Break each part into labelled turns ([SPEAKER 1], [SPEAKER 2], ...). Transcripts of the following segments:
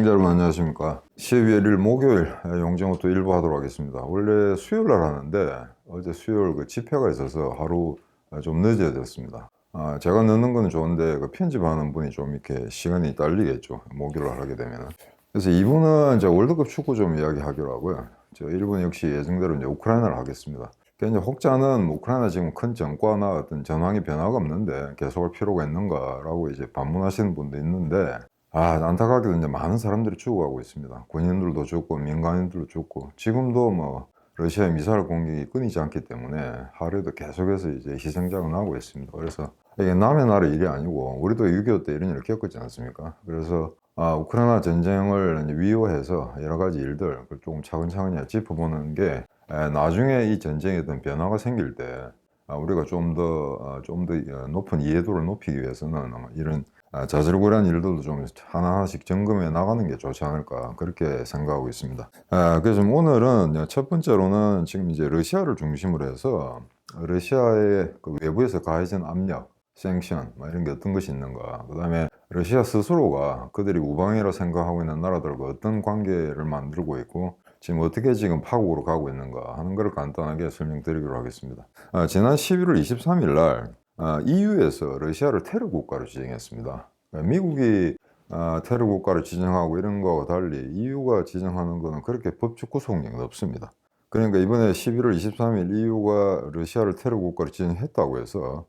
[SPEAKER 1] 시청자 여러분 안녕하십니까. 12월 1일 목요일 용정호투 일부 하도록 하겠습니다. 원래 수요일 날 하는데 어제 수요일 그 집회가 있어서 하루 좀 늦어졌습니다. 제가 넣는 건 좋은데 그 편집하는 분이 좀 이렇게 시간이 딸리겠죠, 목요일 날 하게 되면은. 그래서 이분은 이제 월드컵 축구 좀 이야기하기로 하고요. 저 1분 역시 예정대로 이제 우크라이나를 하겠습니다. 이제 혹자는 우크라이나 지금 큰 정과나 어떤 전황이 변화가 없는데 계속할 필요가 있는가라고 이제 반문하시는 분도 있는데, 안타깝게도 이제 많은 사람들이 죽어가고 있습니다. 군인들도 죽고 민간인들도 죽고, 지금도 뭐 러시아의 미사일 공격이 끊이지 않기 때문에 하루에도 계속해서 이제 희생자가 나오고 있습니다. 그래서 이게 남의 나라 일이 아니고 우리도 6.25 때 이런 일을 겪었지 않습니까? 그래서 우크라이나 전쟁을 이제 위로해서 여러 가지 일들 조금 차근차근히 짚어보는 게, 나중에 이 전쟁에 어떤 변화가 생길 때 우리가 좀 더 높은 이해도를 높이기 위해서는 아마 이런 자잘구레한 일들도 좀 하나하나씩 점검해 나가는 게 좋지 않을까, 그렇게 생각하고 있습니다. 그래서 오늘은 첫 번째로는 지금 이제 러시아를 중심으로 해서 러시아의 그 외부에서 가해진 압력, 생션 이런 게 어떤 것이 있는가, 그 다음에 러시아 스스로가 그들이 우방이라 생각하고 있는 나라들과 어떤 관계를 만들고 있고 지금 어떻게 지금 파국으로 가고 있는가 하는 걸 간단하게 설명드리도록 하겠습니다. 지난 11월 23일 날 EU에서 러시아를 테러 국가로 지정했습니다. 미국이 테러 국가를 지정하고 이런 거와 달리 EU가 지정하는 거는 그렇게 법적 구속력이 없습니다. 그러니까 이번에 11월 23일 EU가 러시아를 테러 국가로 지정했다고 해서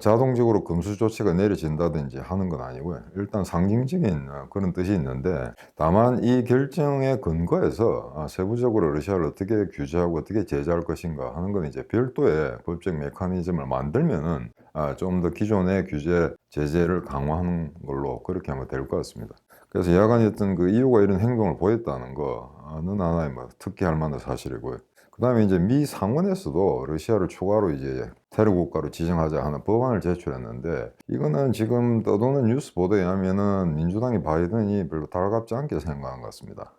[SPEAKER 1] 자동적으로 금수 조치가 내려진다든지 하는 건 아니고요. 일단 상징적인 그런 뜻이 있는데, 다만 이 결정에 근거해서 세부적으로 러시아를 어떻게 규제하고 어떻게 제재할 것인가 하는 건 이제 별도의 법적 메커니즘을 만들면은 좀 더 기존의 규제 제재를 강화하는 걸로 그렇게 하면 될 것 같습니다. 그래서 야간에 어떤 그 EU가 이런 행동을 보였다는 거는 하나의 뭐 특기할 만한 사실이고요. 그 다음에 이제 미 상원에서도 러시아를 추가로 이제 테러 국가로 지정하자 하는 법안을 제출했는데, 이거는 지금 떠도는 뉴스 보도에 의하면은 민주당이 바이든이 별로 달갑지 않게 생각한 것 같습니다.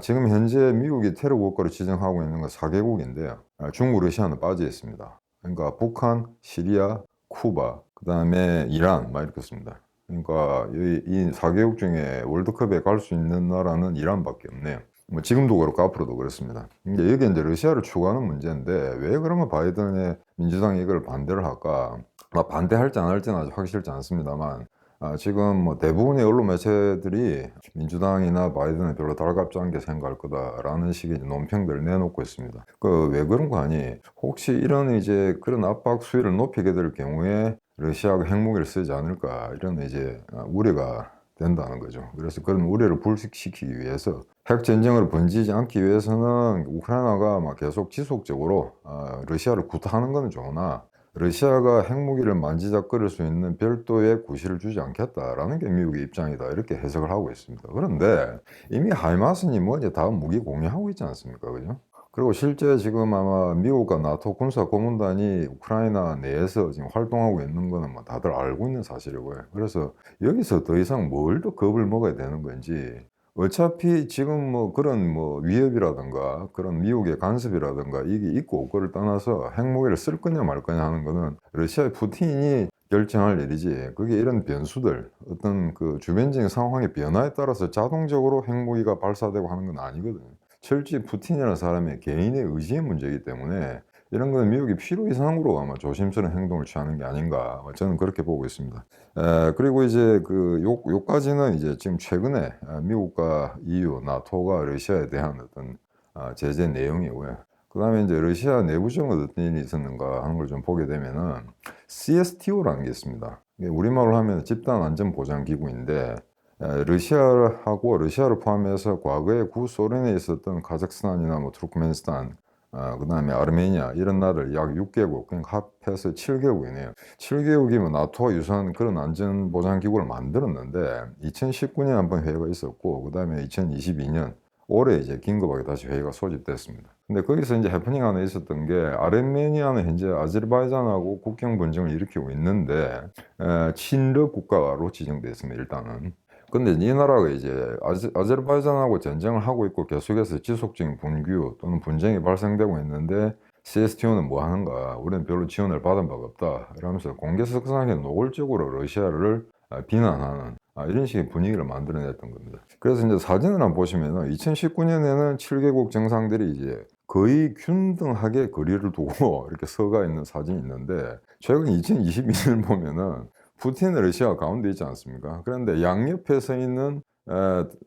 [SPEAKER 1] 지금 현재 미국이 테러 국가로 지정하고 있는 건 4개국인데요. 중국, 러시아는 빠져 있습니다. 그러니까 북한, 시리아, 쿠바, 그 다음에 이란 이렇게 씁니다. 그러니까 이 4개국 중에 월드컵에 갈 수 있는 나라는 이란밖에 없네요. 뭐 지금도 그렇고 앞으로도 그렇습니다. 이제 여기 이제 러시아를 추구하는 문제인데, 왜 그러면 바이든의 민주당이 이걸 반대를 할까? 반대할지 안 할지는 아직 확실치 않습니다만, 지금 뭐 대부분의 언론 매체들이 민주당이나 바이든은 별로 달갑지 않게 생각할 거다라는 식의 논평들을 내놓고 있습니다. 왜 그런 거 아니? 혹시 이런 이제 그런 압박 수위를 높이게 될 경우에 러시아가 핵무기를 쓰지 않을까, 이런 이제 우려가 된다는 거죠. 그래서 그런 우려를 불식시키기 위해서, 핵전쟁으로 번지지 않기 위해서는 우크라이나가 막 계속 지속적으로 러시아를 구타하는 건 좋으나 러시아가 핵무기를 만지작거릴 수 있는 별도의 구실을 주지 않겠다라는 게 미국의 입장이다, 이렇게 해석을 하고 있습니다. 그런데 이미 하이마스니 뭐 이제 다음 무기 공유하고 있지 않습니까? 그죠? 그리고 실제 지금 아마 미국과 나토 군사 고문단이 우크라이나 내에서 지금 활동하고 있는 거는 뭐 다들 알고 있는 사실이고요. 그래서 여기서 더 이상 뭘 더 겁을 먹어야 되는 건지, 어차피 지금 뭐 그런 뭐 위협이라든가 그런 미국의 간섭이라든가 이게 있고 없고를 떠나서 핵무기를 쓸 거냐 말 거냐 하는 거는 러시아의 푸틴이 결정할 일이지, 그게 이런 변수들, 어떤 그 주변적인 상황의 변화에 따라서 자동적으로 핵무기가 발사되고 하는 건 아니거든요. 철저히 푸틴이라는 사람의 개인의 의지의 문제이기 때문에 이런 거는 미국이 필요 이상으로 아마 조심스러운 행동을 취하는 게 아닌가, 저는 그렇게 보고 있습니다. 그리고 이제 요까지는 이제 지금 최근에 미국과 EU, 나토가 러시아에 대한 어떤 제재 내용이고요. 그 다음에 이제 러시아 내부적으로 어떤 일이 있었는가 하는 걸 좀 보게 되면은 CSTO라는 게 있습니다. 이게 우리말로 하면 집단안전보장기구인데, 러시아하고 러시아를 포함해서 과거에 구소련에 있었던 카자흐스탄이나 뭐 투르크메니스탄, 그 다음에 아르메니아 이런 나라를 약 6개국, 그냥 합해서 7개국이네요. 7개국이면 나토와 유사한 그런 안전보장기구를 만들었는데 2019년에 한번 회의가 있었고, 그 다음에 2022년 올해 이제 긴급하게 다시 회의가 소집됐습니다. 근데 거기서 이제 해프닝 하나 있었던 게, 아르메니아는 현재 아제르바이잔하고 국경 분쟁을 일으키고 있는데 친러 국가로 지정되어 있습니다, 일단은. 근데 이 나라가 이제 아제르바이잔하고 전쟁을 하고 있고 계속해서 지속적인 분규 또는 분쟁이 발생되고 있는데, CSTO는 뭐 하는가, 우리는 별로 지원을 받은 바가 없다 이러면서 공개석상에 노골적으로 러시아를 비난하는 이런 식의 분위기를 만들어냈던 겁니다. 그래서 이제 사진을 한번 보시면은 2019년에는 7개국 정상들이 이제 거의 균등하게 거리를 두고 이렇게 서가 있는 사진이 있는데, 최근 2022년 보면은 푸틴 러시아 가운데 있지 않습니까? 그런데 양옆에 서 있는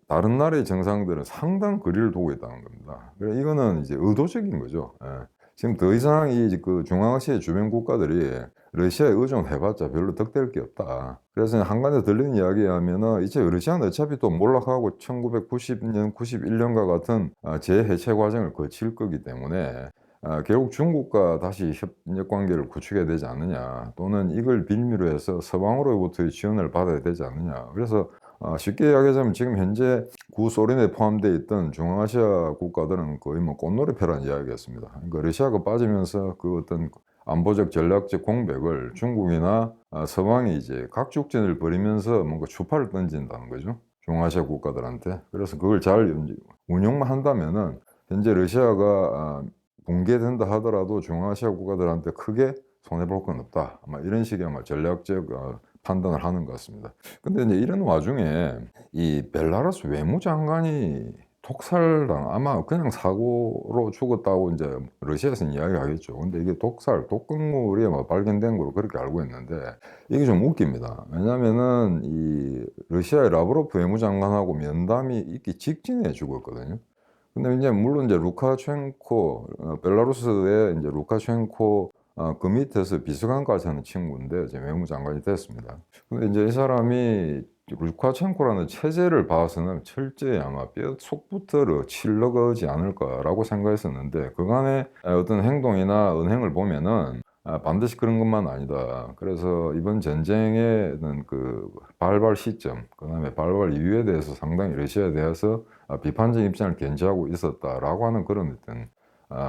[SPEAKER 1] 다른 나라의 정상들은 상당 거리를 두고 있다는 겁니다. 그래 이거는 이제 의도적인 거죠. 지금 더 이상 이 그 중앙아시아 주변 국가들이 러시아에 의존해봤자 별로 득될 게 없다. 그래서 한간에 들리는 이야기에 하면은 이제 러시아는 어차피 또 몰락하고 1990년, 91년과 같은 재해체 과정을 거칠 거기 때문에 결국 중국과 다시 협력 관계를 구축해야 되지 않느냐, 또는 이걸 빌미로 해서 서방으로부터의 지원을 받아야 되지 않느냐. 그래서 쉽게 이야기하자면 지금 현재 구소련에 포함되어 있던 중앙아시아 국가들은 거의 뭐 꽃놀이표라는 이야기였습니다. 그러니까 러시아가 빠지면서 그 어떤 안보적 전략적 공백을 중국이나 서방이 이제 각축전을 벌이면서 뭔가 추파를 던진다는 거죠, 중앙아시아 국가들한테. 그래서 그걸 잘 운용만 한다면은 현재 러시아가 붕괴된다 하더라도 중앙아시아 국가들한테 크게 손해볼 건 없다, 아마 이런 식의 아마 전략적 판단을 하는 것 같습니다. 근데 이제 이런 와중에 이 벨라루스 외무장관이 독살당, 아마 그냥 사고로 죽었다고 이제 러시아에서는 이야기하겠죠. 근데 이게 독살, 독극물이 뭐 발견된 걸로 그렇게 알고 있는데, 이게 좀 웃깁니다. 왜냐면은 이 러시아의 라브로프 외무장관하고 면담이 있기 직전에 죽었거든요. 근데 이제 물론 이제 루카챈코, 벨라루스의 이제 루카챈코 그 밑에서 비서관까지 하는 친구인데 이제 외무장관이 됐습니다. 근데 이제 이 사람이 루카챈코라는 체제를 봐서는 철저히 아마 뼈 속부터를 칠러가지 않을까라고 생각했었는데, 그간의 어떤 행동이나 언행을 보면은 반드시 그런 것만 아니다. 그래서 이번 전쟁에는 그 발발 시점, 그다음에 발발 이유에 대해서 상당히 러시아에 대해서 비판적 입장을 견지하고 있었다라고 하는 그런 어떤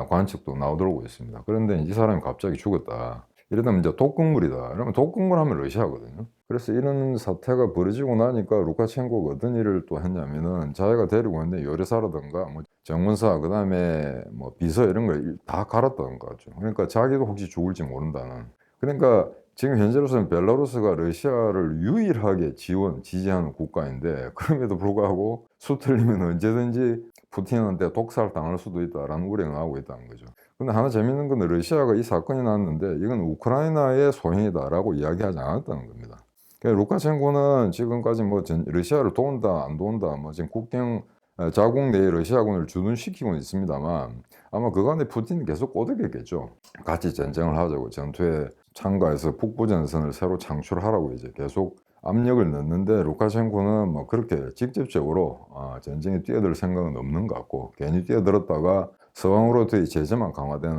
[SPEAKER 1] 관측도 나오더라고 있습니다. 그런데 이 사람이 갑자기 죽었다, 이러다면 이제 독극물이다, 이러면 독극물 하면 러시아거든요. 그래서 이런 사태가 벌어지고 나니까 루카챈코가 어떤 일을 또 했냐면은, 자기가 데리고 있는 요리사라든가 뭐 정문사, 그다음에 뭐 비서 이런 걸 다 갈았다는 거죠. 그러니까 자기도 혹시 죽을지 모른다는. 그러니까 지금 현재로서는 벨라루스가 러시아를 유일하게 지지하는 국가인데, 그럼에도 불구하고 수틀리면 언제든지 푸틴한테 독살 당할 수도 있다라는 우려가 나오고 있다는 거죠. 근데 하나 재밌는 건 러시아가 이 사건이 났는데 이건 우크라이나의 소행이다라고 이야기하지 않았다는 겁니다. 그러니까 루카챈코는 지금까지 뭐 러시아를 도운다 안 도운다, 뭐 지금 국경 자국 내에 러시아군을 주둔시키고는 있습니다만, 아마 그간에 푸틴은 계속 꼬드겼겠죠. 같이 전쟁을 하자고, 전투에 참가해서 북부전선을 새로 창출하라고 이제 계속 압력을 넣는데, 루카챈코는 뭐 그렇게 직접적으로 전쟁에 뛰어들 생각은 없는 것 같고, 괜히 뛰어들었다가 서방으로부터의 제재만 강화되는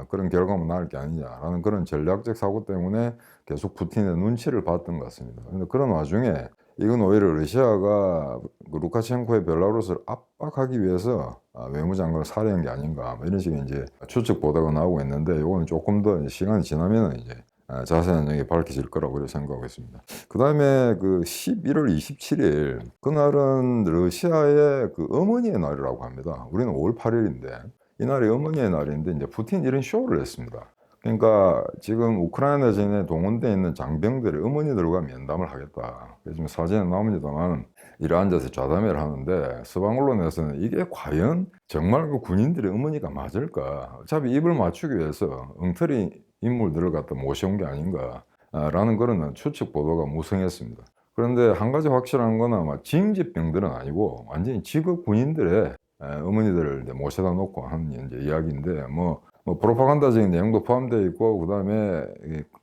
[SPEAKER 1] 그런 결과만 나올 게 아니냐라는 그런 전략적 사고 때문에 계속 푸틴의 눈치를 봤던 것 같습니다. 그런데 그런 와중에 이건 오히려 러시아가 그 루카챈코의 벨라루스를 압박하기 위해서 외무장관을 살해한 게 아닌가, 뭐 이런 식의 이제 추측 보도가 나오고 있는데, 이거는 조금 더 시간이 지나면 이제 자세한 내용이 밝혀질 거라고 그렇게 생각하고 있습니다. 그 다음에 그 11월 27일, 그날은 러시아의 그 어머니의 날이라고 합니다. 우리는 5월 8일인데 이날이 어머니의 날인데, 이제 푸틴이 이런 쇼를 했습니다. 그러니까 지금 우크라이나전에 동원되어 있는 장병들의 어머니들과 면담을 하겠다. 지금 사진에 나옵니다만 이래 앉아서 좌담회를 하는데, 서방 언론에서는 이게 과연 정말 그 군인들의 어머니가 맞을까? 어차피 입을 맞추기 위해서 엉터리 인물들을 갖다 모셔온 게 아닌가 라는 그런 추측 보도가 무성했습니다. 그런데 한 가지 확실한 건 아마 징집병들은 아니고 완전히 직업 군인들의 어머니들을 이제 모셔다 놓고 하는 이제 이야기인데, 뭐 프로파간다적인 내용도 포함되어 있고, 그 다음에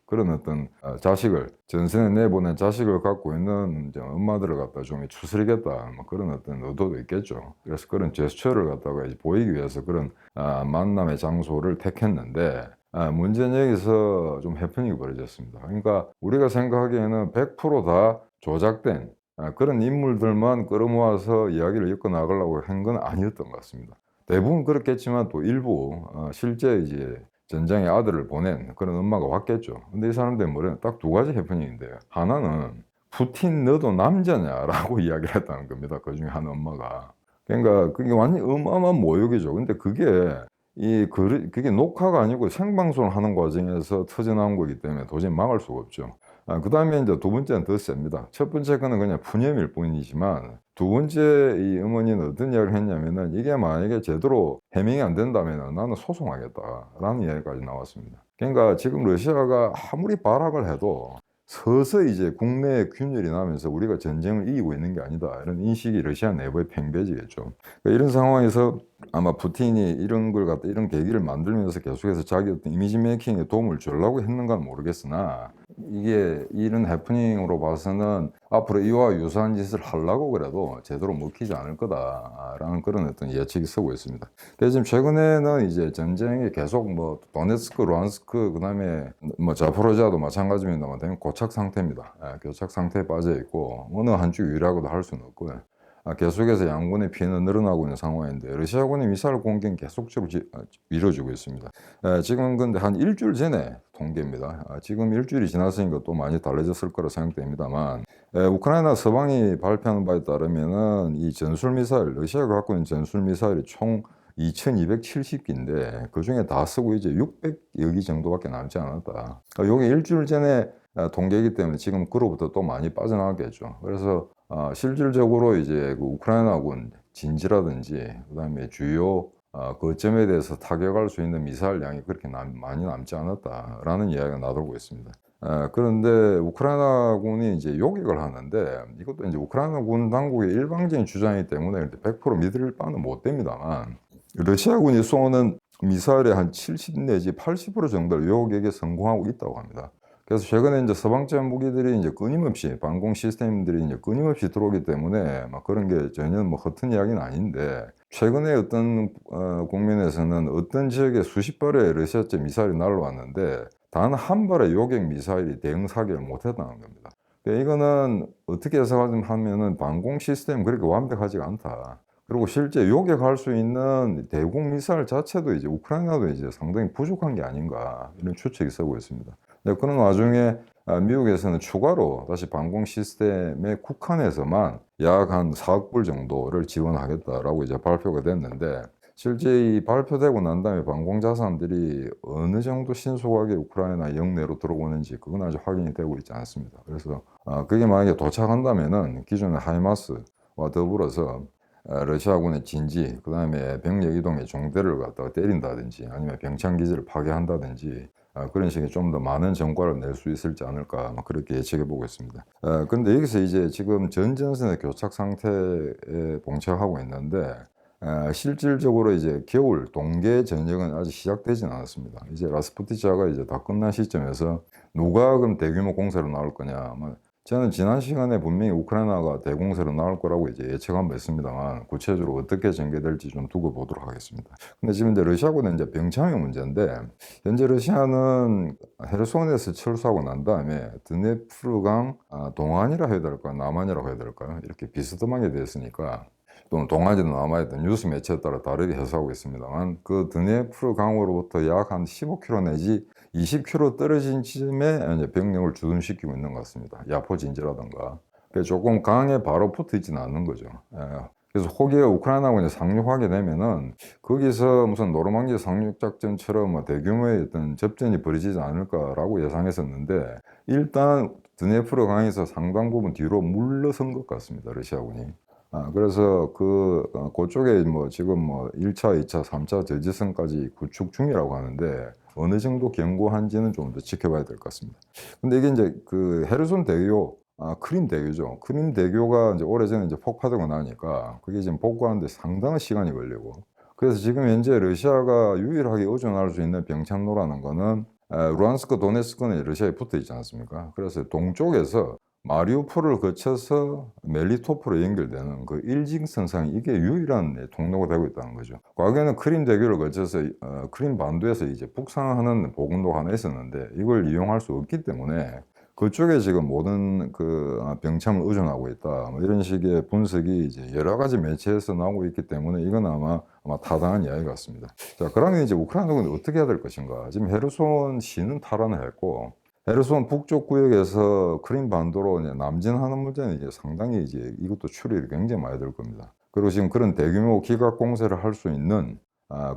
[SPEAKER 1] 그런 어떤 자식을 전선에 내보낸 자식을 갖고 있는 이제 엄마들을 갖다 좀 추스리겠다, 뭐 그런 어떤 의도도 있겠죠. 그래서 그런 제스처를 갖다가 이제 보이기 위해서 그런 만남의 장소를 택했는데, 문제는 여기서 좀 해프닝이 벌어졌습니다. 그러니까 우리가 생각하기에는 100%다 조작된 그런 인물들만 끌어모아서 이야기를 엮어 나가려고 한 건 아니었던 것 같습니다. 대부분 그렇겠지만 또 일부 실제 이제 전장에 아들을 보낸 그런 엄마가 왔겠죠. 근데 이 사람들은 뭐래? 딱 두 가지 해프닝인데요. 하나는 푸틴 너도 남자냐라고 이야기를 했다는 겁니다. 그 중에 한 엄마가. 그러니까 그게 완전히 어마어마한 모욕이죠. 근데 그게 녹화가 아니고 생방송을 하는 과정에서 터져나온 거기 때문에 도저히 막을 수가 없죠. 그 다음에 이제 두 번째는 더 셉니다. 첫 번째 거는 그냥 푸념일 뿐이지만 두 번째 이 어머니는 어떤 이야기를 했냐면은 이게 만약에 제대로 해명이 안 된다면 나는 소송하겠다라는 이야기까지 나왔습니다. 그러니까 지금 러시아가 아무리 발악을 해도 서서히 이제 국내에 균열이 나면서 우리가 전쟁을 이기고 있는 게 아니다. 이런 인식이 러시아 내부에 팽배해지겠죠. 그러니까 이런 상황에서 아마 푸틴이 이런 걸 갖다 이런 계기를 만들면서 계속해서 자기 어떤 이미지 메이킹에 도움을 주려고 했는가는 모르겠으나 이게 이런 해프닝으로 봐서는 앞으로 이와 유사한 짓을 하려고 그래도 제대로 먹히지 않을 거다라는 그런 어떤 예측이 서고 있습니다. 그래서 지금 최근에는 이제 전쟁이 계속 뭐 도네츠크, 루안스크, 그다음에 뭐 자포로지아도 마찬가지입니다만 대면 고착 상태입니다. 교착 상태에 빠져 있고 어느 한쪽 유일하고도 할 수는 없고요. 계속해서 양군의 피해는 늘어나고 있는 상황인데 러시아군의 미사일 공격은 계속적으로 이루어지고 있습니다. 지금 근데 한 일주일 전에 통계입니다. 지금 일주일이 지났으니까 또 많이 달라졌을 거라 생각됩니다만 우크라이나 서방이 발표하는 바에 따르면은 이 전술 미사일, 러시아가 갖고 있는 전술 미사일이 총 2270기인데 그 중에 다 쓰고 이제 600여 기 정도밖에 남지 않았다. 요게 일주일 전에 통계이기 때문에 지금 그로부터 또 많이 빠져나가겠죠. 그래서 실질적으로 이제 그 우크라이나군 진지라든지 그다음에 주요 거점에 대해서 타격할 수 있는 미사일 양이 그렇게 많이 남지 않았다라는 이야기가 나돌고 있습니다. 그런데 우크라이나군이 이제 요격을 하는데 이것도 이제 우크라이나군 당국의 일방적인 주장이기 때문에 100% 믿을 바는 못 됩니다만 러시아군이 쏘는 미사일의 한 70 내지 80% 정도를 요격에 성공하고 있다고 합니다. 그래서 최근에 이제 서방제 무기들이 이제 끊임없이 방공 시스템들이 이제 끊임없이 들어오기 때문에 막 그런 게 전혀 뭐 허튼 이야기는 아닌데 최근에 어떤 국면에서는 어떤 지역에 수십 발의 러시아제 미사일이 날라왔는데 단 한 발의 요격 미사일이 대응 사격을 못했다는 겁니다. 그러니까 이거는 어떻게 해석하면은 방공 시스템 그렇게 완벽하지가 않다. 그리고 실제 요격할 수 있는 대공 미사일 자체도 이제 우크라이나도 이제 상당히 부족한 게 아닌가 이런 추측이 서고 있습니다. 네, 그런 와중에 미국에서는 추가로 다시 방공 시스템에 국한해서만 약 한 4억 불 정도를 지원하겠다라고 이제 발표가 됐는데 실제 이 발표되고 난 다음에 방공 자산들이 어느 정도 신속하게 우크라이나 영내로 들어오는지 그건 아직 확인이 되고 있지 않습니다. 그래서 그게 만약에 도착한다면은 기존의 하이마스와 더불어서 러시아군의 진지, 그 다음에 병력 이동의 종대를 갖다가 때린다든지 아니면 병창 기지를 파괴한다든지 그런 식의 좀 더 많은 성과를 낼 수 있을지 않을까 그렇게 예측해 보고 있습니다. 그런데 여기서 이제 지금 전 전선의 교착 상태에 봉착하고 있는데 실질적으로 이제 겨울 동계 전쟁은 아직 시작되진 않았습니다. 이제 라스푸티차가 이제 다 끝난 시점에서 누가 그럼 대규모 공세로 나올 거냐. 저는 지난 시간에 분명히 우크라이나가 대공세로 나올 거라고 이제 예측한 바 있습니다만 구체적으로 어떻게 전개될지 좀 두고 보도록 하겠습니다. 근데 지금 이제 러시아군은 이제 병창의 문제인데 현재 러시아는 헤르손에서 철수하고 난 다음에 드네프르강 동안이라 해야 될까요? 남한이라고 해야 될까요? 이렇게 비스듬하게 됐으니까 또는 동안이든 남한이든 뉴스 매체에 따라 다르게 해석하고 있습니다만 그 드네프르 강으로부터 약 한 15km 내지 20km 떨어진 지점에 이제 병력을 주둔시키고 있는 것 같습니다. 야포 진지라든가. 조금 강에 바로 붙어 있지는 않는 거죠. 그래서 혹여 우크라이나군이 상륙하게 되면은 거기서 무슨 노르망디 상륙작전처럼 뭐 대규모의 어떤 접전이 벌어지지 않을까라고 예상했었는데 일단 드네프르 강에서 상당 부분 뒤로 물러선 것 같습니다. 러시아군이. 그래서 그쪽에 뭐 지금 뭐 1차, 2차, 3차 저지선까지 구축 중이라고 하는데 어느 정도 견고한지는 좀 더 지켜봐야 될 것 같습니다. 근데 이게 이제 그 헤르손 대교, 크림 대교죠. 크림 대교가 이제 오래전에 이제 폭파되고 나니까 그게 지금 복구하는데 상당한 시간이 걸리고 그래서 지금 현재 러시아가 유일하게 의존할 수 있는 병창로라는 거는 루안스크, 도네스크는 러시아에 붙어 있지 않습니까? 그래서 동쪽에서 마리우폴을 거쳐서 멜리토프로 연결되는 그 일직선상이 이게 유일한 통로가 되고 있다는 거죠. 과거에는 크림 대교를 거쳐서 크림 반도에서 이제 북상하는 보급로가 하나 있었는데 이걸 이용할 수 없기 때문에 그쪽에 지금 모든 병참을 의존하고 있다. 뭐 이런 식의 분석이 이제 여러 가지 매체에서 나오고 있기 때문에 이건 아마 타당한 이야기 같습니다. 자, 그러면 이제 우크라이나군이 어떻게 해야 될 것인가? 지금 헤르손 시는 탈환을 했고 헤르손 북쪽 구역에서 크림 반도로 이제 남진하는 문제는 이제 상당히 이제 이것도 추리가 굉장히 많이 될 겁니다. 그리고 지금 그런 대규모 기갑 공세를 할 수 있는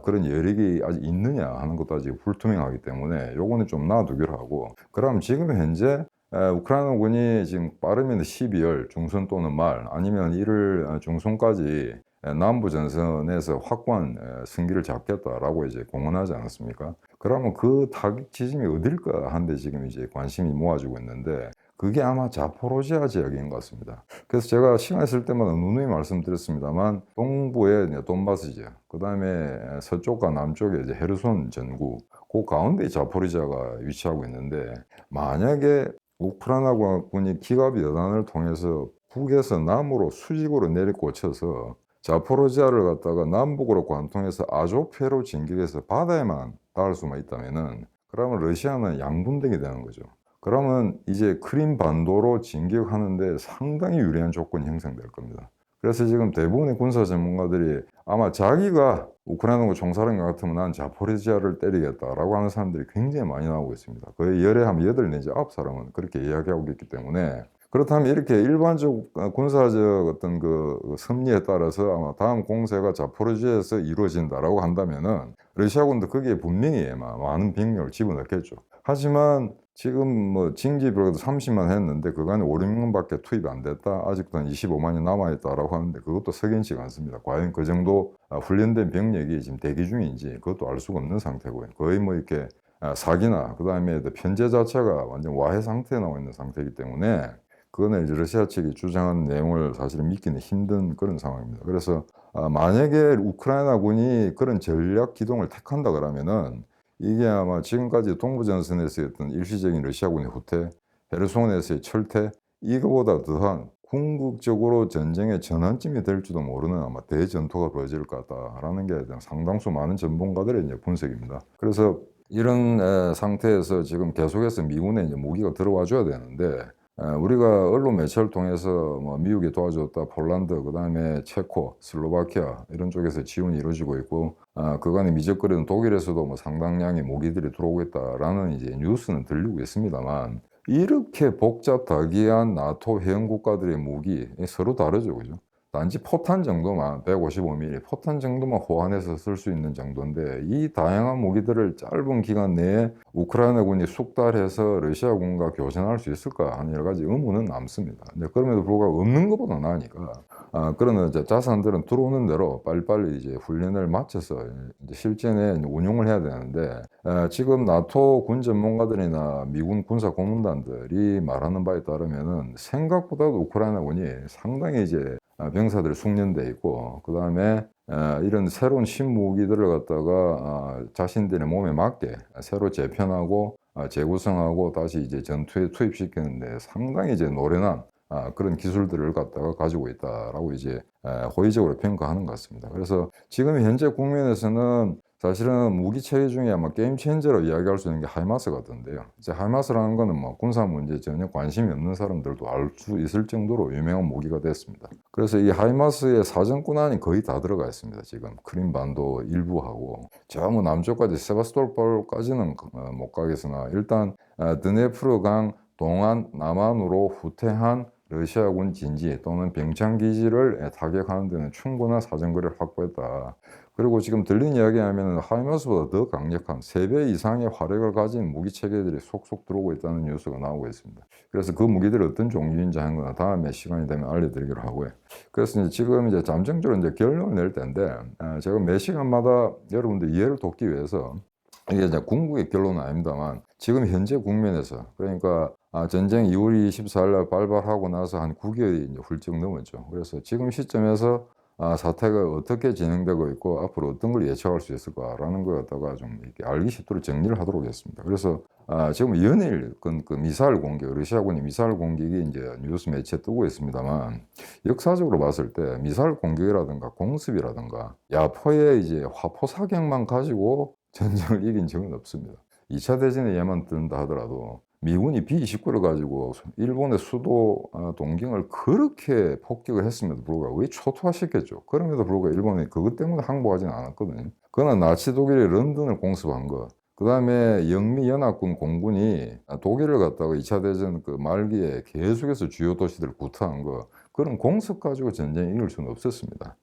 [SPEAKER 1] 그런 여력이 아직 있느냐 하는 것도 아직 불투명하기 때문에 요거는 좀 놔두기로 하고 그럼 지금 현재 우크라이나군이 지금 빠르면 12월 중순 또는 말 아니면 1월 중순까지 남부 전선에서 확고한 승기를 잡겠다라고 이제 공언하지 않았습니까? 그러면 그 타격 지점이 어딜까 하는데 지금 이제 관심이 모아지고 있는데 그게 아마 자포로지아 지역인 것 같습니다. 그래서 제가 시간 있을 때마다 누누이 말씀드렸습니다만 동부의 돈바스 지역, 그 다음에 서쪽과 남쪽에 이제 헤르손 전구, 그 가운데 자포리지아가 위치하고 있는데 만약에 우크라이나군이 기갑 여단을 통해서 북에서 남으로 수직으로 내리꽂혀서 자포로지아를 갖다가 남북으로 관통해서 아조페로 진격해서 바다에만 닿을 수만 있다면은 그러면 러시아는 양분되게 되는 거죠. 그러면 이제 크림 반도로 진격하는데 상당히 유리한 조건이 형성될 겁니다. 그래서 지금 대부분의 군사 전문가들이 아마 자기가 우크라이나군 총사령관 같으면 난 자포리지아를 때리겠다라고 하는 사람들이 굉장히 많이 나오고 있습니다. 거의 열에 한 8 내지 9사람은 그렇게 이야기하고 있기 때문에 그렇다면 이렇게 일반적 군사적 어떤 그 섭리에 따라서 아마 다음 공세가 자포리지아에서 이루어진다라고 한다면은 러시아군도 거기에 분명히 아마 많은 병력을 집어넣겠죠. 하지만 지금 뭐 징집으로도 30만 했는데 그간에 5, 6만밖에 투입이 안 됐다. 아직도 한 25만이 남아있다라고 하는데 그것도 석연치가 않습니다. 과연 그 정도 훈련된 병력이 지금 대기 중인지 그것도 알 수가 없는 상태고요. 거의 뭐 이렇게 사기나 그 다음에 편제 자체가 완전 와해 상태에 나와 있는 상태이기 때문에 그거는 이제 러시아 측이 주장한 내용을 사실은 믿기는 힘든 그런 상황입니다. 그래서 만약에 우크라이나군이 그런 전략 기동을 택한다 그러면은 이게 아마 지금까지 동부전선에서의 어떤 일시적인 러시아군의 후퇴, 헤르손에서의 철퇴, 이거보다 더한 궁극적으로 전쟁의 전환점이 될지도 모르는 아마 대전투가 벌어질 것 같다라는 게 상당수 많은 전문가들의 이제 분석입니다. 그래서 이런 상태에서 지금 계속해서 미군의 이제 무기가 들어와 줘야 되는데 우리가 언론 매체를 통해서 뭐 미국이 도와줬다, 폴란드, 그 다음에 체코, 슬로바키아 이런 쪽에서 지원이 이루어지고 있고 그간에 미적거리는 독일에서도 뭐 상당량의 무기들이 들어오고 있다라는 이제 뉴스는 들리고 있습니다만 이렇게 복잡다기한 나토 회원 국가들의 무기 서로 다르죠, 그죠? 단지 포탄 정도만 155mm 포탄 정도만 호환해서 쓸 수 있는 정도인데 이 다양한 무기들을 짧은 기간 내에 우크라이나군이 숙달해서 러시아군과 교전할 수 있을까 하는 여러 가지 의문은 남습니다. 근데 그럼에도 불구하고 없는 것보다 나으니까 그런 이제 자산들은 들어오는 대로 빨리빨리 이제 훈련을 마쳐서 이제 실전에 운용을 해야 되는데 지금 나토 군 전문가들이나 미군 군사 고문단들이 말하는 바에 따르면은 생각보다도 우크라이나군이 상당히 이제 병사들이 숙련돼 있고 그 다음에 이런 새로운 신무기들을 갖다가 자신들의 몸에 맞게 새로 재편하고 재구성하고 다시 이제 전투에 투입시키는데 상당히 이제 노련한 그런 기술들을 갖다가 가지고 있다라고 이제 호의적으로 평가하는 것 같습니다. 그래서 지금 현재 국면에서는 사실은 무기 체계 중에 아마 게임 체인저로 이야기할 수 있는 게 하이마스 같은데요. 이제 하이마스라는 거는 뭐 군사 문제에 전혀 관심이 없는 사람들도 알 수 있을 정도로 유명한 무기가 됐습니다. 그래서 이 하이마스의 사정권한이 거의 다 들어가 있습니다. 지금 크림반도 일부하고 저 뭐 남쪽까지 세바스토폴까지는 못 가겠으나 일단 드네프르강 동안 남한으로 후퇴한 러시아군 진지 또는 병창기지를 타격하는 데는 충분한 사정거리를 확보했다. 그리고 지금 들린 이야기 하면 하이마스보다 더 강력한 3배 이상의 화력을 가진 무기 체계들이 속속 들어오고 있다는 뉴스가 나오고 있습니다. 그래서 그 무기들이 어떤 종류인지 하는 건 다음에 시간이 되면 알려드리기로 하고요. 그래서 이제 지금 이제 잠정적으로 이제 결론을 낼 때인데 제가 매 시간마다 여러분들 이해를 돕기 위해서 이게 이제 궁극의 결론은 아닙니다만 지금 현재 국면에서 그러니까 전쟁 2월 24일 날 발발하고 나서 한 9개월이 이제 훌쩍 넘었죠. 그래서 지금 시점에서 사태가 어떻게 진행되고 있고 앞으로 어떤 걸 예측할 수 있을까라는 걸 갖다가 좀 이렇게 알기 쉽도록 정리를 하도록 했습니다. 그래서 지금 연일 그 미사일 공격, 러시아군이 미사일 공격이 이제 뉴스 매체에 뜨고 있습니다만 역사적으로 봤을 때 미사일 공격이라든가 공습이라든가 야포의 이제 화포 사격만 가지고 전쟁을 이긴 적은 없습니다. 2차 대전에 예만 든다 하더라도 미군이 B-29를 가지고 일본의 수도 동경을 그렇게 폭격을 했음에도 불구하고 왜 초토화시켰죠. 그럼에도 불구하고 일본이 그것 때문에 항복하지는 않았거든요. 그러나 나치 독일이 런던을 공습한 것, 그 다음에 영미연합군 공군이 독일을 갖다가 2차 대전 그 말기에 계속해서 주요 도시들을 구타한 것, 그런 공습 가지고 전쟁을 이길 수는 없었습니다.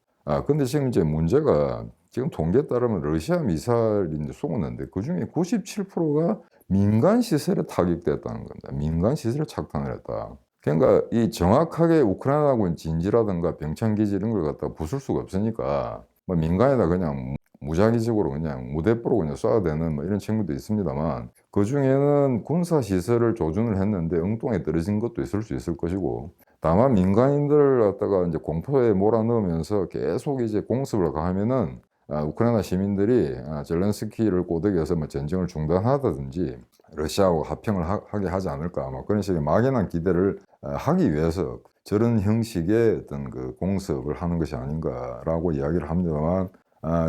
[SPEAKER 1] 근데 지금 이제 문제가 지금 통계에 따르면 러시아 미사일이 이제 쏘았는데 그중에 97%가 민간 시설에 타격됐다는 겁니다. 민간 시설에 착탄을 했다. 그러니까 이 정확하게 우크라이나군 진지라든가 병창 기지 이런 걸 갖다가 부술 수가 없으니까 뭐 민간에다 그냥 무작위적으로 그냥 무대포로 그냥 쏴야 되는 뭐 이런 친구도 있습니다만 그중에는 군사 시설을 조준을 했는데 엉뚱하게 떨어진 것도 있을 수 있을 것이고 다만 민간인들을 갖다가 이제 공포에 몰아넣으면서 계속 이제 공습을 가하면은 우크라이나 시민들이 젤렌스키를 꼬드겨서 뭐 전쟁을 중단하다든지 러시아하고 합병을 하게 하지 않을까 뭐 그런 식의 막연한 기대를 하기 위해서 저런 형식의 어떤 그 공습을 하는 것이 아닌가라고 이야기를 합니다만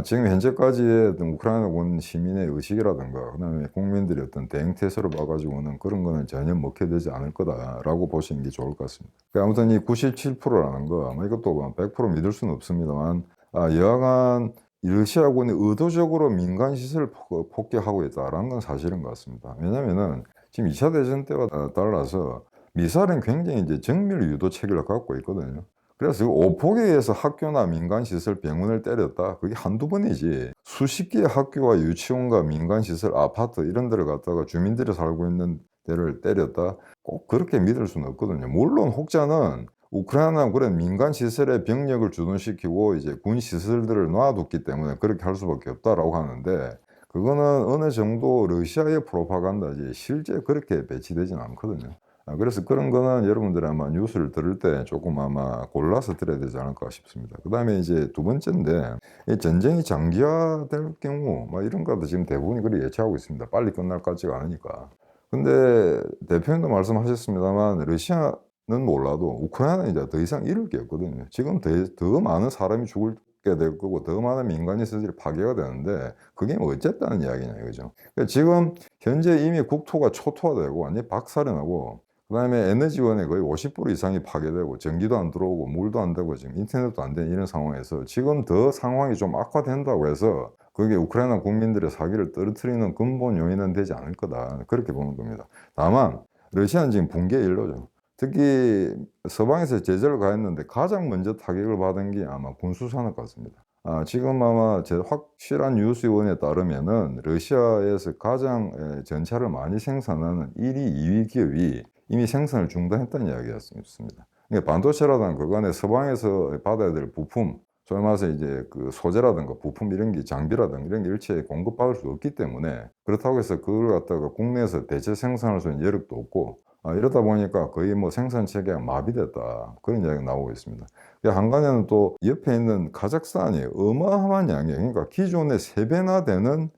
[SPEAKER 1] 지금 현재까지의 어떤 우크라이나군 시민의 의식이라든가 그다음에 국민들의 어떤 대응태세로 봐가지고는 그런 거는 전혀 먹혀되지 않을 거다라고 보시는 게 좋을 것 같습니다. 아무튼 이 97%라는 거 이것도 100% 믿을 수는 없습니다만 여하간 러시아군이 의도적으로 민간 시설을 폭격하고 있다는 건 사실인 것 같습니다. 왜냐하면은 지금 2차 대전 때와 달라서 미사일은 굉장히 이제 정밀 유도 체계를 갖고 있거든요. 그래서 그 오폭에 의해서 학교나 민간 시설, 병원을 때렸다. 그게 한두 번이지. 수십 개의 학교와 유치원과 민간 시설, 아파트 이런 데를 갖다가 주민들이 살고 있는 데를 때렸다. 꼭 그렇게 믿을 수는 없거든요. 물론 혹자는 우크라이나 그런 민간 시설에 병력을 주둔시키고 이제 군 시설들을 놔뒀기 때문에 그렇게 할 수밖에 없다라고 하는데 그거는 어느 정도 러시아의 프로파간다지 실제 그렇게 배치되지는 않거든요. 그래서 그런 거는 여러분들이 아마 뉴스를 들을 때 조금 아마 골라서 들어야 되지 않을까 싶습니다. 그다음에 이제 두 번째인데 이 전쟁이 장기화될 경우 뭐 이런 것도 지금 대부분이 그렇게 예측하고 있습니다. 빨리 끝날 것 같지가 않으니까. 근데 대표님도 말씀하셨습니다만 러시아는 몰라도 우크라이나는 이제 더 이상 잃을 게 없거든요. 지금 더 많은 사람이 죽게 될 거고 더 많은 민간인 시설이 파괴가 되는데 그게 뭐 어쨌다는 이야기냐 이거죠. 그러니까 지금 현재 이미 국토가 초토화되고 완전히 박살이 나고 그다음에 에너지원의 거의 50% 이상이 파괴되고 전기도 안 들어오고 물도 안 되고 지금 인터넷도 안 되는 이런 상황에서 지금 더 상황이 좀 악화된다고 해서 그게 우크라이나 국민들의 사기를 떨어뜨리는 근본 요인은 되지 않을 거다. 그렇게 보는 겁니다. 다만 러시아는 지금 붕괴의 일로죠. 특히 서방에서 제재를 가했는데 가장 먼저 타격을 받은 게 아마 군수산업 같습니다. 지금 아마 제 확실한 뉴스원에 따르면은 러시아에서 가장 전차를 많이 생산하는 1위, 2위 기업이 이미 생산을 중단했다는 이야기가 있습니다. 그러니까 반도체라든가 그간에 서방에서 받아야 될 부품, 소위 말해서 이제 그 소재라든가 부품 이런 게 장비라든가 이런 게 일체에 공급받을 수 없기 때문에 그렇다고 해서 그걸 갖다가 국내에서 대체 생산할 수 있는 여력도 없고 이러다 보니까 거의 뭐 생산 체계가 마비됐다 그런 이야기가 나오고 있습니다. 한간에는 또 옆에 있는 카자흐스탄이 어마어마한 양이에요. 그러니까 기존의 3배나 되는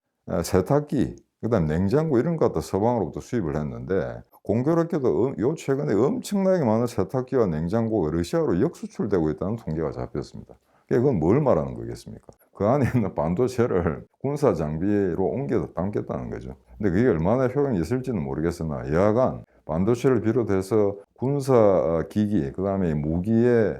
[SPEAKER 1] 세탁기, 그다음 냉장고 이런 것 갖다 서방으로부터 수입을 했는데 공교롭게도 요 최근에 엄청나게 많은 세탁기와 냉장고가 러시아로 역수출되고 있다는 통계가 잡혔습니다. 그건 뭘 말하는 거겠습니까? 그 안에 있는 반도체를 군사 장비로 옮겨 담겠다는 거죠. 근데 그게 얼마나 효용이 있을지는 모르겠으나 여하간 반도체를 비롯해서 군사 기기, 그다음에 무기에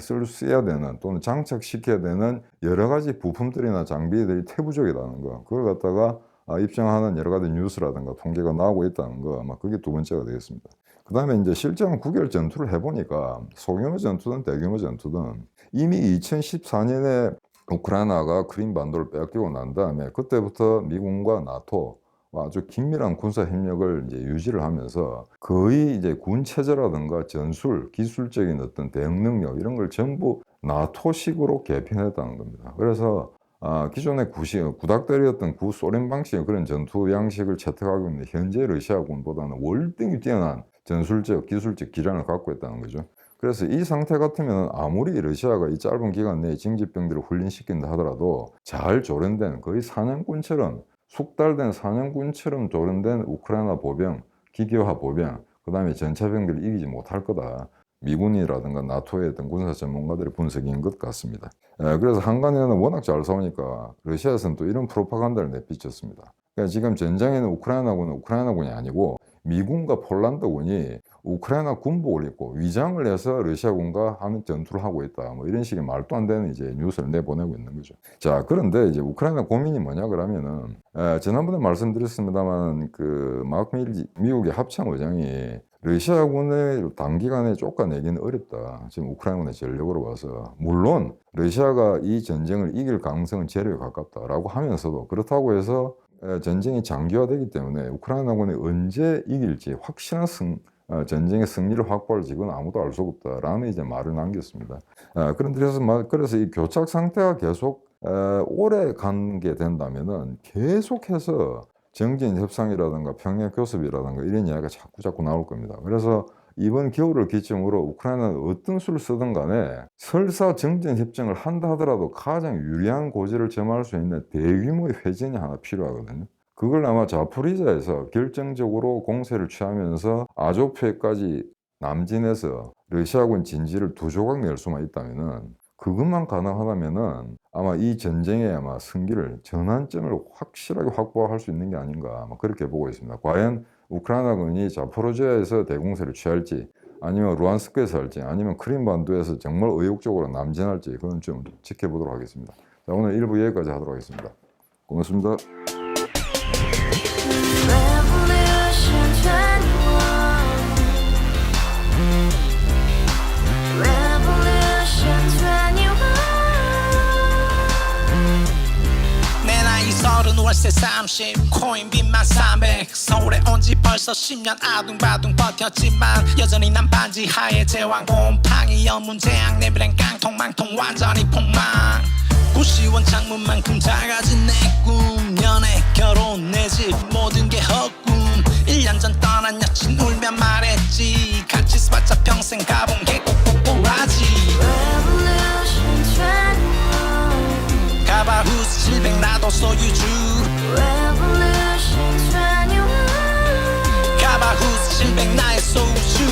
[SPEAKER 1] 써야 되는 또는 장착시켜야 되는 여러 가지 부품들이나 장비들이 태부적이라는 거. 그걸 갖다가 입증하는 여러 가지 뉴스라든가 통계가 나오고 있다는 거 아마 그게 두 번째가 되겠습니다. 그다음에 이제 실제로 국외 전투를 해보니까 소규모 전투든 대규모 전투든 이미 2014년에 우크라이나가 크림반도를 빼앗기고 난 다음에 그때부터 미군과 나토 아주 긴밀한 군사 협력을 이제 유지를 하면서 거의 이제 군 체제라든가 전술, 기술적인 어떤 대응 능력 이런 걸 전부 나토식으로 개편했다는 겁니다. 그래서 기존의 구닥다리였던 구소련 방식의 그런 전투 양식을 채택하고 있는 현재 러시아군보다는 월등히 뛰어난 전술적, 기술적 기량을 갖고 있다는 거죠. 그래서 이 상태 같으면 아무리 러시아가 이 짧은 기간 내에 징집병들을 훈련시킨다 하더라도 잘 조련된 거의 사냥꾼처럼 숙달된 사냥꾼처럼 조련된 우크라이나 보병, 기계화 보병, 그 다음에 전차병들을 이기지 못할 거다. 미군이라든가 나토의 어떤 군사 전문가들의 분석인 것 같습니다. 그래서 한간에는 워낙 잘 싸우니까 러시아에서는 또 이런 프로파간다를 내비쳤습니다. 그러니까 지금 전장에는 우크라이나군이 아니고 미군과 폴란드군이 우크라이나 군복을 입고 위장을 해서 러시아군과 하는 전투를 하고 있다. 뭐 이런 식의 말도 안 되는 이제 뉴스를 내보내고 있는 거죠. 자, 그런데 이제 우크라이나 고민이 뭐냐 그러면은 지난번에 말씀드렸습니다만 그 마크 밀리 미국의 합참 의장이 러시아군을 단기간에 쫓아내기는 어렵다. 지금 우크라이나군의 전력으로 봐서. 물론 러시아가 이 전쟁을 이길 가능성은 제로에 가깝다라고 하면서도 그렇다고 해서 전쟁이 장기화되기 때문에 우크라이나군이 언제 이길지 확실한 전쟁의 승리를 확보할지 이건 아무도 알 수 없다라는 이제 말을 남겼습니다. 그런데 그래서 이 교착 상태가 계속 오래 가게 된다면은 계속해서 정진 협상이라든가 평양 교섭이라든가 이런 이야기가 자꾸 나올 겁니다. 그래서 이번 겨울을 기점으로 우크라이나는 어떤 수를 쓰든 간에 설사 정전 협정을 한다 하더라도 가장 유리한 고지를 점할 수 있는 대규모의 회전이 하나 필요하거든요. 그걸 아마 자포리자에서 결정적으로 공세를 취하면서 아조프에까지 남진해서 러시아군 진지를 두 조각 낼 수만 있다면은 그것만 가능하다면은 아마 이 전쟁의 아마 승기를 전환점을 확실하게 확보할 수 있는 게 아닌가 아마 그렇게 보고 있습니다. 과연 우크라이나군이 자포로지아에서 대공세를 취할지 아니면 루안스크에서 할지 아니면 크림반도에서 정말 의욕적으로 남진할지 그건 좀 지켜보도록 하겠습니다. 자, 오늘 1부 여기까지 하도록 하겠습니다. 고맙습니다.
[SPEAKER 2] 월세 30 코인빚만 300 서울에 온 지 벌써 10년 아둥바둥 버텼지만 여전히 난 반지 하에 제왕 곰팡이 연문제약 내비랑 깡통망통 완전히 폭망 고시원 창문만큼 작아진 내 꿈 연애 결혼 내 집 모든 게 헛꿈 1년 전 떠난 여친 울면 말했지 같이 써봤자 평생 가본 게 꼬꼬꼬라지 가바후스 700 나도 소유주 가바후스 700 나의 소주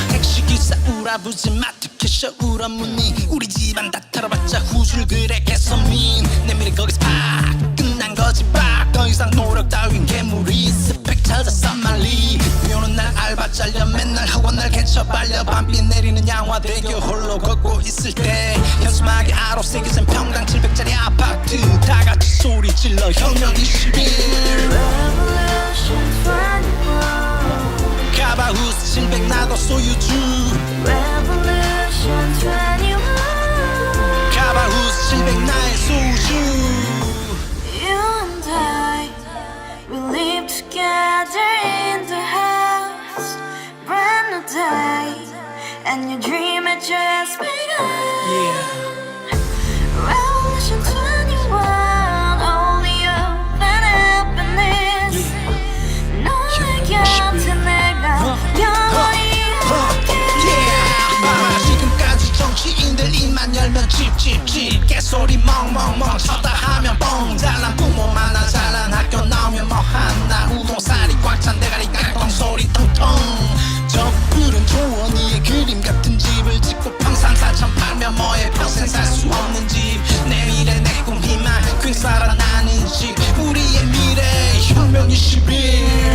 [SPEAKER 2] 택시기사 우라부지 마트캐셔 울어문이 우리 집안 다 털어봤자 후줄들의 개선민 내 미래 거기서 팍 끝난 거지 팍 더 이상 노력 따윈 괴물이 스펙 찾아 쌈말리 비오는 날 알바 잘려 맨날 학원 날 개쳐 발려 밤비 내리는 양화대교 홀로 걷고 있을 때 현수막에 아로 새겨진 평당 700짜리 아파트 다같이 소리 질러 혁명 21 가바후스 700 나도 소유주 가바후스 700 나의 소주
[SPEAKER 3] live together in the house, brand new day, and your dream had just begun. Revolution 21, only open happiness. 너의 곁에 내가 영원히
[SPEAKER 2] 지금까지 정치인들 입만 열면 찝찝찝 개소리 멍멍멍 쳤다 하면 뻥 잘난 부모 만나 잘난 학교 나오면 뭐하나 우동살이 꽉 찬 대가리 깡통 소리 텅텅 저풀은 조원이의 그림 같은 집을 짓고 평상사천 팔면 뭐해 평생 살 수 없는 집 내 미래 내 꿈 희망 괜 살아나는 집 우리의 미래 혁명 21